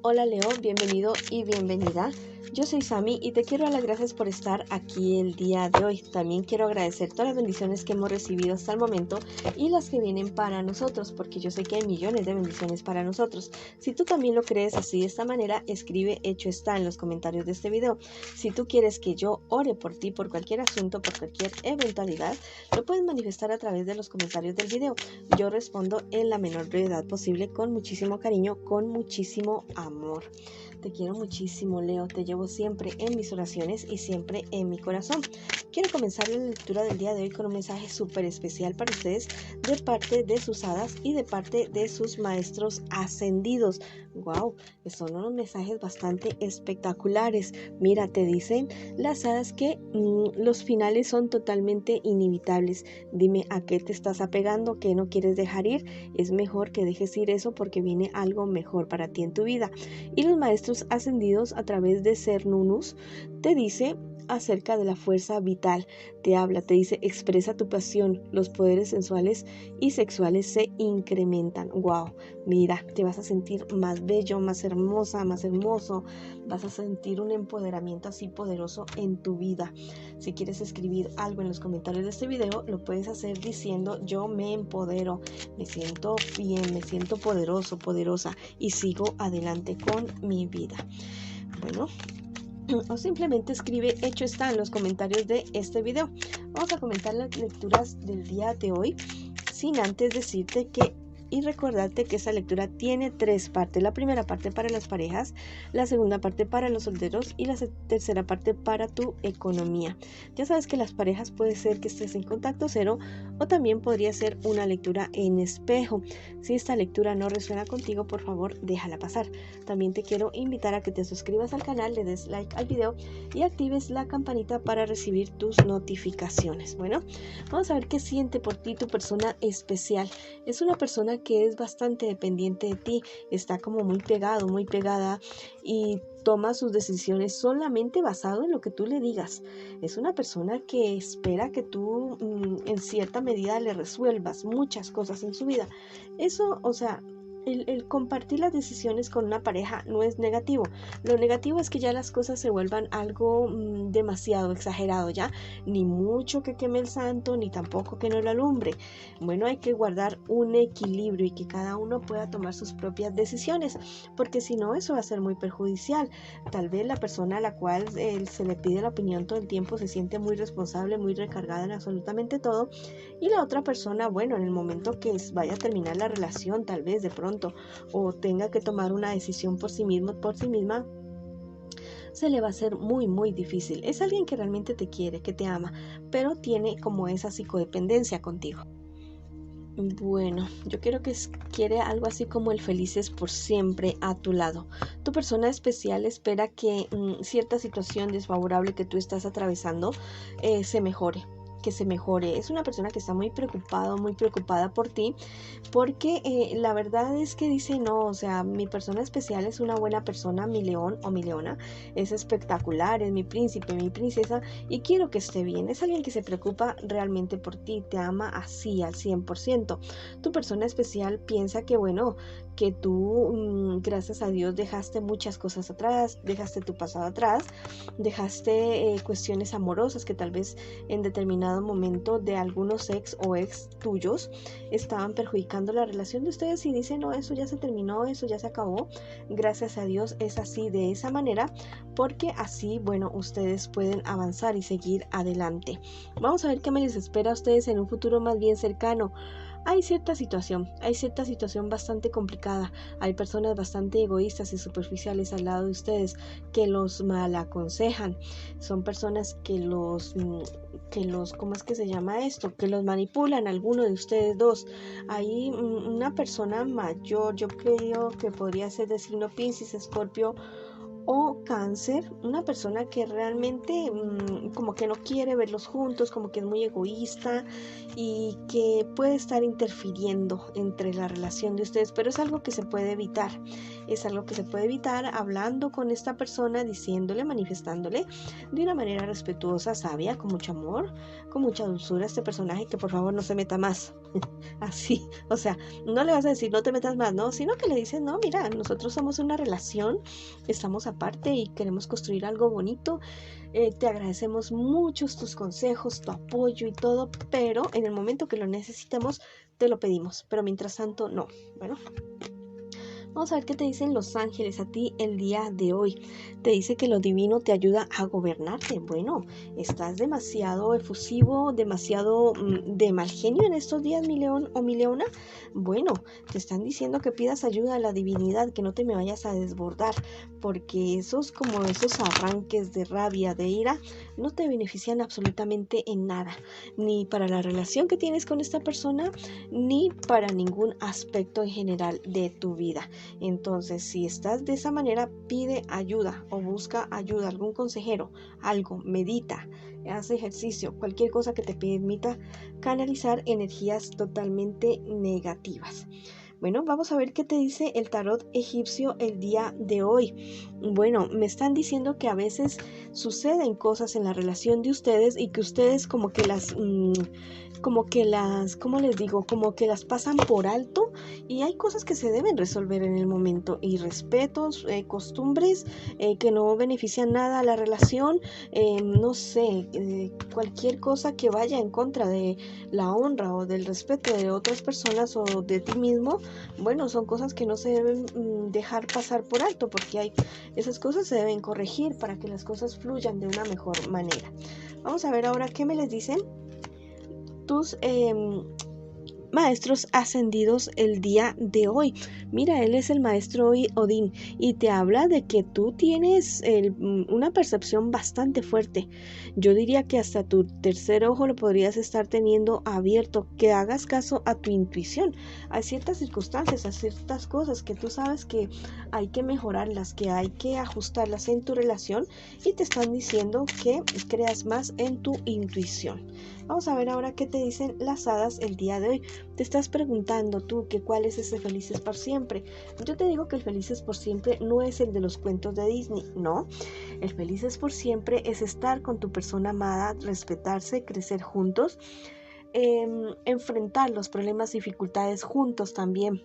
Hola Leo, bienvenido y bienvenida. Yo soy Sami y te quiero dar las gracias por estar aquí el día de hoy. También quiero agradecer todas las bendiciones que hemos recibido hasta el momento y las que vienen para nosotros, porque yo sé que hay millones de bendiciones para nosotros. Si tú también lo crees así de esta manera, escribe hecho está en los comentarios de este video. Si tú quieres que yo ore por ti, por cualquier asunto, por cualquier eventualidad, lo puedes manifestar a través de los comentarios del video. Yo respondo en la menor brevedad posible, con muchísimo cariño, con muchísimo amor. Te quiero muchísimo, Leo. Te llevo siempre en mis oraciones y siempre en mi corazón. Quiero comenzar la lectura del día de hoy con un mensaje súper especial para ustedes de parte de sus hadas y de parte de sus maestros ascendidos. ¡Wow! Son unos mensajes bastante espectaculares. Mira, te dicen las hadas que los finales son totalmente inevitables. Dime a qué te estás apegando, qué no quieres dejar ir. Es mejor que dejes ir eso porque viene algo mejor para ti en tu vida. Y los maestros ascendidos a través de Cernunnos te dice acerca de la fuerza vital, te habla, te dice expresa tu pasión, los poderes sensuales y sexuales se incrementan. Wow, mira, te vas a sentir más bello, más hermosa, más hermoso, vas a sentir un empoderamiento así poderoso en tu vida. Si quieres escribir algo en los comentarios de este video, lo puedes hacer diciendo yo me empodero, me siento bien, me siento poderoso, poderosa y sigo adelante con mi vida. Bueno, o simplemente escribe hecho está en los comentarios de este video. Vamos a comentar las lecturas del día de hoy, sin antes decirte que y recordarte que esta lectura tiene 3 partes. La primera parte para las parejas, la segunda parte para los solteros y la tercera parte para tu economía. Ya sabes que las parejas puede ser que estés en contacto cero o también podría ser una lectura en espejo. Si esta lectura no resuena contigo, por favor déjala pasar. También te quiero invitar a que te suscribas al canal, le des like al video y actives la campanita para recibir tus notificaciones. Bueno, vamos a ver qué siente por ti tu persona especial. Es una persona que es bastante dependiente de ti, está como muy pegado, muy pegada y toma sus decisiones solamente basado en lo que tú le digas. Es una persona que espera que tú en cierta medida le resuelvas muchas cosas en su vida. Eso, o sea, el compartir las decisiones con una pareja no es negativo. Lo negativo es que ya las cosas se vuelvan algo demasiado exagerado, ya ni mucho que queme el santo, ni tampoco que no lo alumbre. Bueno, hay que guardar un equilibrio y que cada uno pueda tomar sus propias decisiones, porque si no, eso va a ser muy perjudicial. Tal vez la persona a la cual se le pide la opinión todo el tiempo se siente muy responsable, muy recargada en absolutamente todo, y la otra persona, bueno, en el momento que vaya a terminar la relación, tal vez de pronto, o tenga que tomar una decisión por sí mismo, por sí misma, se le va a hacer muy muy difícil. Es alguien que realmente te quiere, que te ama, pero tiene como esa psicodependencia contigo. Bueno, yo quiero que quiere algo así como el felices por siempre a tu lado. Tu persona especial espera que cierta situación desfavorable que tú estás atravesando se mejore. Que se mejore. Es una persona que está muy preocupada por ti, porque la verdad es que dice no, o sea, mi persona especial es una buena persona, mi león o mi leona, es espectacular, es mi príncipe, mi princesa y quiero que esté bien. Es alguien que se preocupa realmente por ti, te ama así al 100%. Tu persona especial piensa que bueno, que tú gracias a Dios dejaste muchas cosas atrás, dejaste tu pasado atrás, dejaste cuestiones amorosas que tal vez en determinado momento de algunos ex o ex tuyos estaban perjudicando la relación de ustedes y dicen no, eso ya se terminó, eso ya se acabó. Gracias a Dios es así, de esa manera, porque así, bueno, ustedes pueden avanzar y seguir adelante. Vamos a ver qué me les espera a ustedes en un futuro más bien cercano. Hay cierta situación bastante complicada, hay personas bastante egoístas y superficiales al lado de ustedes que los mal aconsejan, son personas que los, ¿cómo es que se llama esto? Que los manipulan, alguno de ustedes dos. Hay una persona mayor, yo creo que podría ser de signo Piscis, Escorpio o Cáncer, una persona que realmente como que no quiere verlos juntos, como que es muy egoísta y que puede estar interfiriendo entre la relación de ustedes, pero es algo que se puede evitar. Es algo que se puede evitar hablando con esta persona, diciéndole, manifestándole de una manera respetuosa, sabia, con mucho amor, con mucha dulzura a este personaje, que por favor no se meta más. Así, o sea, no le vas a decir no te metas más, no, sino que le dices, no, mira, nosotros somos una relación, estamos aparte y queremos construir algo bonito. Te agradecemos mucho tus consejos, tu apoyo y todo, pero en el momento que lo necesitemos, te lo pedimos, pero mientras tanto, no. Bueno, vamos a ver qué te dicen los ángeles a ti el día de hoy. Te dice que lo divino te ayuda a gobernarte. Bueno, estás demasiado efusivo, demasiado de mal genio en estos días, mi león o mi leona. Bueno, te están diciendo que pidas ayuda a la divinidad, que no te me vayas a desbordar, porque esos arranques de rabia, de ira, no te benefician absolutamente en nada, ni para la relación que tienes con esta persona, ni para ningún aspecto en general de tu vida. Entonces, si estás de esa manera, pide ayuda o busca ayuda, algún consejero, algo, medita, haz ejercicio, cualquier cosa que te permita canalizar energías totalmente negativas. Bueno, vamos a ver qué te dice el tarot egipcio el día de hoy. Bueno, me están diciendo que a veces suceden cosas en la relación de ustedes y que ustedes ¿cómo les digo? Como que las pasan por alto, y hay cosas que se deben resolver en el momento, y respetos, costumbres que no benefician nada a la relación, no sé, cualquier cosa que vaya en contra de la honra o del respeto de otras personas o de ti mismo. Bueno, son cosas que no se deben dejar pasar por alto, porque esas cosas se deben corregir para que las cosas fluyan de una mejor manera. Vamos a ver ahora qué me les dicen tus maestros ascendidos el día de hoy. Mira, él es el maestro Odín y te habla de que tú tienes una percepción bastante fuerte. Yo diría que hasta tu tercer ojo lo podrías estar teniendo abierto, que hagas caso a tu intuición. Hay ciertas circunstancias, hay ciertas cosas que tú sabes que hay que mejorarlas, que hay que ajustarlas en tu relación, y te están diciendo que creas más en tu intuición. Vamos a ver ahora qué te dicen las hadas el día de hoy. Te estás preguntando tú que cuál es ese felices por siempre. Yo te digo que el felices por siempre no es el de los cuentos de Disney, no. El felices por siempre es estar con tu persona amada, respetarse, crecer juntos, enfrentar los problemas, dificultades juntos también.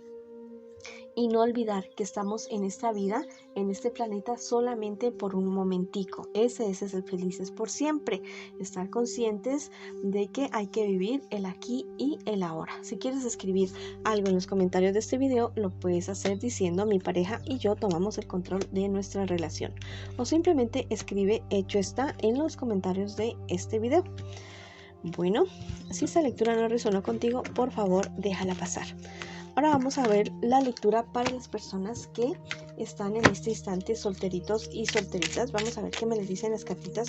Y no olvidar que estamos en esta vida, en este planeta, solamente por un momentico. Ese es el felices por siempre. Estar conscientes de que hay que vivir el aquí y el ahora. Si quieres escribir algo en los comentarios de este video, lo puedes hacer diciendo: mi pareja y yo tomamos el control de nuestra relación. O simplemente escribe hecho está en los comentarios de este video. Bueno, si esta lectura no resonó contigo, por favor déjala pasar. Ahora vamos a ver la lectura para las personas que están en este instante solteritos y solteritas. Vamos a ver qué me les dicen las cartitas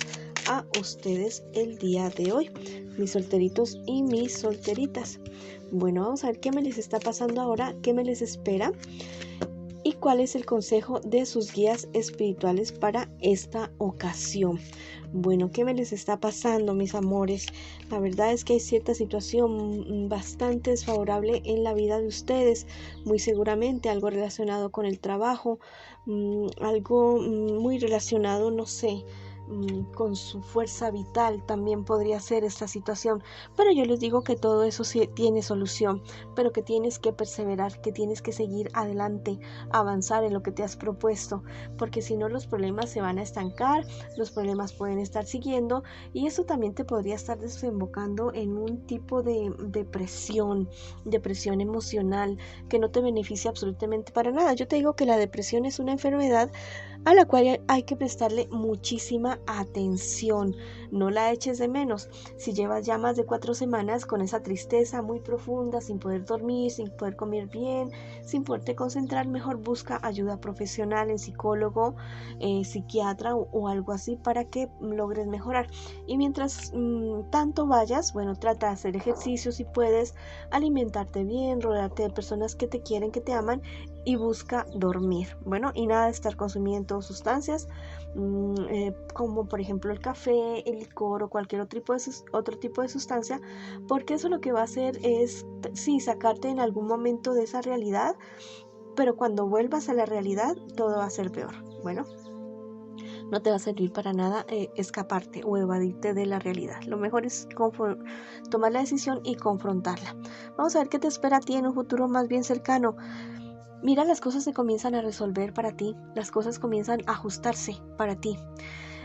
a ustedes el día de hoy, mis solteritos y mis solteritas. Bueno, vamos a ver qué me les está pasando ahora, qué me les espera y cuál es el consejo de sus guías espirituales para esta ocasión. Bueno, ¿qué me les está pasando, mis amores? La verdad es que hay cierta situación bastante desfavorable en la vida de ustedes. Muy seguramente algo relacionado con el trabajo, algo muy relacionado, no sé, con su fuerza vital también podría ser esta situación. Pero yo les digo que todo eso sí tiene solución, pero que tienes que perseverar, que tienes que seguir adelante, avanzar en lo que te has propuesto, porque si no los problemas se van a estancar, los problemas pueden estar siguiendo, y eso también te podría estar desembocando en un tipo de depresión emocional que no te beneficia absolutamente para nada. Yo te digo que la depresión es una enfermedad a la cual hay que prestarle muchísima atención. No la eches de menos. Si llevas ya más de 4 semanas con esa tristeza muy profunda, sin poder dormir, sin poder comer bien, sin poderte concentrar, mejor busca ayuda profesional en psicólogo, psiquiatra o algo así, para que logres mejorar. Y mientras tanto vayas, bueno, trata de hacer ejercicio si puedes, alimentarte bien, rodearte de personas que te quieren, que te aman, y busca dormir. Bueno, y nada de estar consumiendo sustancias como por ejemplo el café, el licor o cualquier otro tipo de sustancia, porque eso lo que va a hacer es sí sacarte en algún momento de esa realidad, pero cuando vuelvas a la realidad todo va a ser peor. Bueno, no te va a servir para nada escaparte o evadirte de la realidad. Lo mejor es tomar la decisión y confrontarla. Vamos a ver qué te espera a ti en un futuro más bien cercano. Mira, las cosas se comienzan a resolver para ti, las cosas comienzan a ajustarse para ti,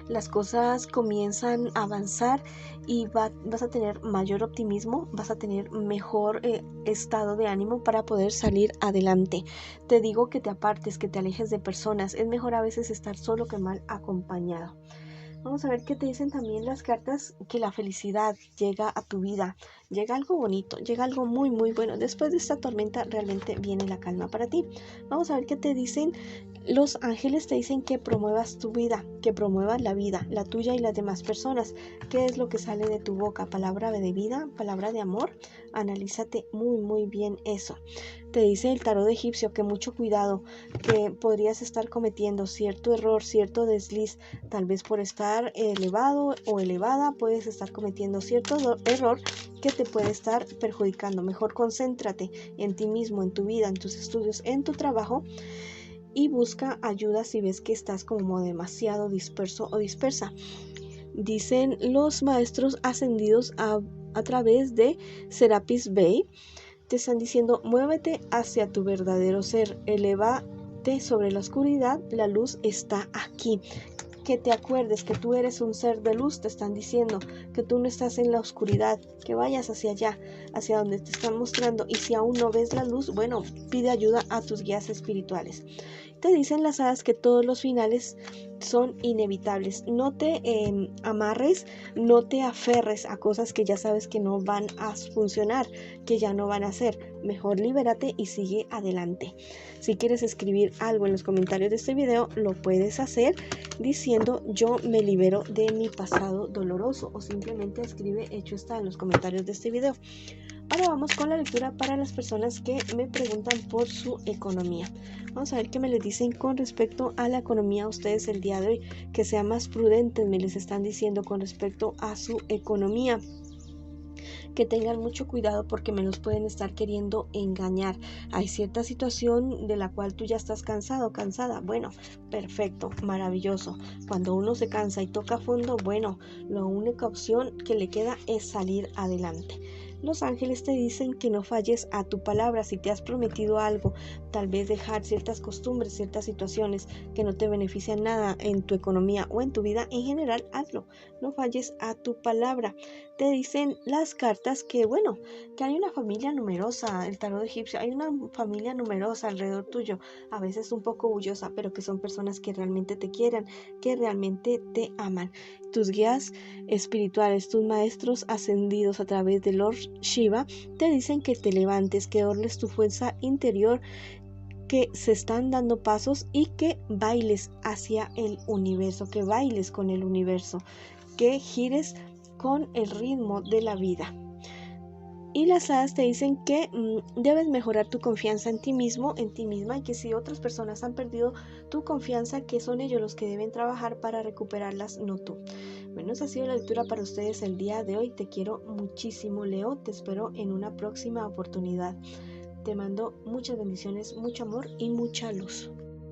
las cosas comienzan a avanzar y vas a tener mayor optimismo, vas a tener mejor estado de ánimo para poder salir adelante. Te digo que te apartes, que te alejes de personas. Es mejor a veces estar solo que mal acompañado. Vamos a ver qué te dicen también las cartas, que la felicidad llega a tu vida, llega algo bonito, llega algo muy muy bueno. Después de esta tormenta realmente viene la calma para ti. Vamos a ver qué te dicen los ángeles. Te dicen que promuevas tu vida, que promuevas la vida, la tuya y las demás personas. ¿Qué es lo que sale de tu boca? Palabra de vida, palabra de amor. Analízate muy muy bien eso. Te dice el tarot egipcio que mucho cuidado, que podrías estar cometiendo cierto error, cierto desliz, tal vez por estar elevado o elevada, puedes estar cometiendo cierto error que te puede estar perjudicando. Mejor concéntrate en ti mismo, en tu vida, en tus estudios, en tu trabajo y busca ayuda si ves que estás como demasiado disperso o dispersa. Dicen los maestros ascendidos a través de Serapis Bey. Te están diciendo, muévete hacia tu verdadero ser, elévate sobre la oscuridad, la luz está aquí. Que te acuerdes que tú eres un ser de luz, te están diciendo que tú no estás en la oscuridad, que vayas hacia allá, hacia donde te están mostrando, y si aún no ves la luz, bueno, pide ayuda a tus guías espirituales. Te dicen las hadas que todos los finales son inevitables. No te amarres, no te aferres a cosas que ya sabes que no van a funcionar, que ya no van a hacer. Mejor libérate y sigue adelante. Si quieres escribir algo en los comentarios de este video, lo puedes hacer diciendo yo me libero de mi pasado doloroso, o simplemente escribe hecho está en los comentarios de este video. Ahora vamos con la lectura para las personas que me preguntan por su economía. Vamos a ver qué me les dicen con respecto a la economía a ustedes el día de hoy. Que sean más prudentes, me les están diciendo con respecto a su economía. Que tengan mucho cuidado porque me los pueden estar queriendo engañar. Hay cierta situación de la cual tú ya estás cansado, cansada. Bueno, perfecto, maravilloso. Cuando uno se cansa y toca fondo, bueno, la única opción que le queda es salir adelante. Los ángeles te dicen que no falles a tu palabra. Si te has prometido algo, tal vez dejar ciertas costumbres, ciertas situaciones que no te benefician nada en tu economía o en tu vida en general, hazlo. No falles a tu palabra. Te dicen las cartas que, bueno, que hay una familia numerosa, el tarot egipcio, hay una familia numerosa alrededor tuyo, a veces un poco orgullosa, pero que son personas que realmente te quieren, que realmente te aman. Tus guías espirituales, tus maestros ascendidos a través de Lord Shiva, te dicen que te levantes, que orles tu fuerza interior, que se están dando pasos y que bailes hacia el universo, que bailes con el universo, que gires con el ritmo de la vida. Y las hadas te dicen que debes mejorar tu confianza en ti mismo, en ti misma, y que si otras personas han perdido tu confianza, que son ellos los que deben trabajar para recuperarlas, no tú. Bueno, esa ha sido la lectura para ustedes el día de hoy. Te quiero muchísimo, Leo. Te espero en una próxima oportunidad. Te mando muchas bendiciones, mucho amor y mucha luz.